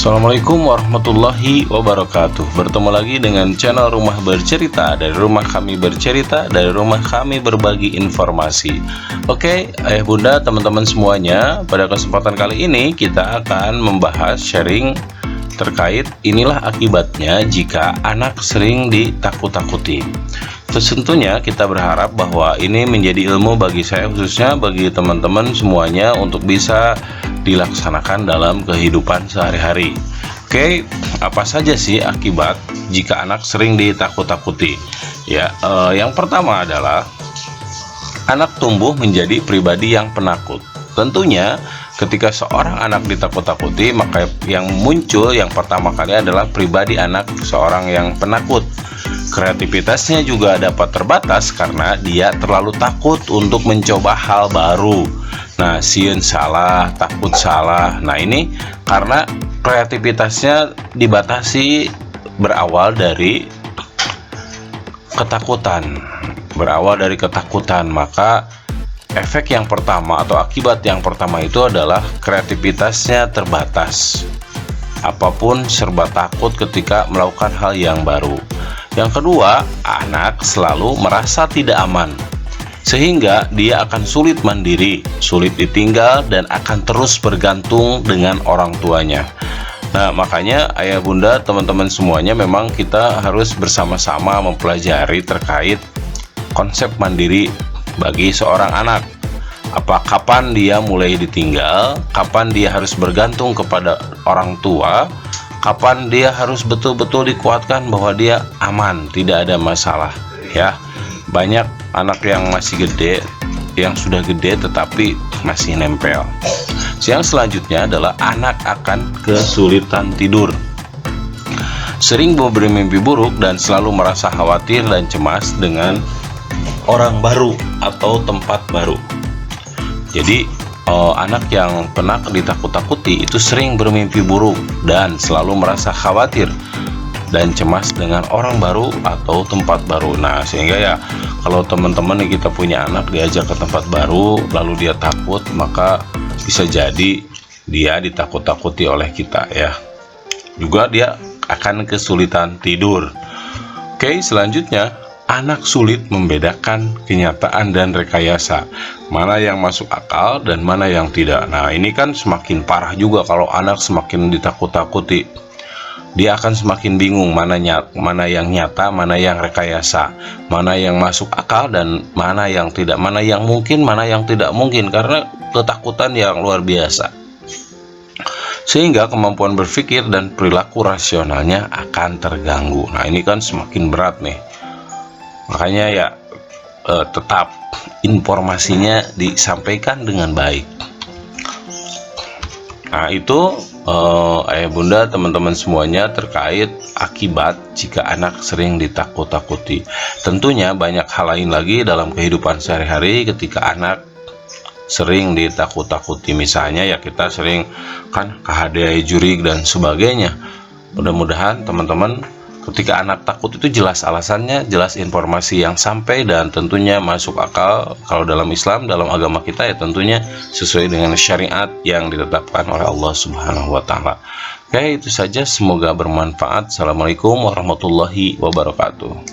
Assalamualaikum warahmatullahi wabarakatuh. Bertemu lagi dengan channel Rumah Bercerita. Dari rumah kami bercerita, dari rumah kami berbagi informasi. Oke, ayah bunda, teman-teman semuanya, pada kesempatan kali ini kita akan membahas sharing terkait inilah akibatnya jika anak sering ditakut-takuti. Tentunya kita berharap bahwa ini menjadi ilmu bagi saya, khususnya bagi teman-teman semuanya, untuk bisa dilaksanakan dalam kehidupan sehari-hari. Oke, apa saja sih akibat jika anak sering ditakut-takuti? Ya, yang pertama adalah anak tumbuh menjadi pribadi yang penakut. Tentunya ketika seorang anak ditakut-takuti, maka yang muncul yang pertama kali adalah pribadi anak seorang yang penakut. Kreativitasnya juga dapat terbatas karena dia terlalu takut untuk mencoba hal baru. Nah, sieun salah, takut salah. Nah, ini karena kreativitasnya dibatasi berawal dari ketakutan. Maka efek yang pertama atau akibat yang pertama itu adalah kreativitasnya terbatas. Apapun serba takut ketika melakukan hal yang baru. Yang kedua, anak selalu merasa tidak aman, sehingga dia akan sulit mandiri, sulit ditinggal, dan akan terus bergantung dengan orang tuanya. Nah, makanya ayah bunda, teman-teman semuanya, memang kita harus bersama-sama mempelajari terkait konsep mandiri bagi seorang anak. Kapan dia mulai ditinggal, kapan dia harus bergantung kepada orang tua, kapan dia harus betul-betul dikuatkan bahwa dia aman, tidak ada masalah. Ya, banyak anak yang masih gede, yang sudah gede tetapi masih nempel. Yang selanjutnya adalah anak akan kesulitan tidur, sering bermimpi buruk dan selalu merasa khawatir dan cemas dengan orang baru atau tempat baru. Jadi anak yang ditakut-takuti itu sering bermimpi buruk dan selalu merasa khawatir dan cemas dengan orang baru atau tempat baru. Nah, sehingga ya kalau teman-teman kita punya anak diajak ke tempat baru lalu dia takut, maka bisa jadi dia ditakut-takuti oleh kita ya. Juga dia akan kesulitan tidur. Oke, selanjutnya anak sulit membedakan kenyataan dan rekayasa, mana yang masuk akal dan mana yang tidak. Nah, ini kan semakin parah juga kalau anak semakin ditakut-takuti. Dia akan semakin bingung mana yang nyata, mana yang rekayasa, mana yang masuk akal dan mana yang tidak, mana yang mungkin, mana yang tidak mungkin, karena ketakutan yang luar biasa. Sehingga kemampuan berpikir dan perilaku rasionalnya akan terganggu. Nah, ini kan semakin berat nih. Makanya ya tetap informasinya disampaikan dengan baik. Nah, itu ayah bunda, teman-teman semuanya, terkait akibat jika anak sering ditakut-takuti. Tentunya banyak hal lain lagi dalam kehidupan sehari-hari ketika anak sering ditakut-takuti. Misalnya ya kita sering kan kehadiah jurig dan sebagainya. Mudah-mudahan teman-teman, ketika anak takut itu jelas alasannya, jelas informasi yang sampai, dan tentunya masuk akal. Kalau dalam Islam, dalam agama kita ya tentunya sesuai dengan syariat yang ditetapkan oleh Allah Subhanahu wa Ta'ala. Oke, itu saja, semoga bermanfaat. Assalamualaikum warahmatullahi wabarakatuh.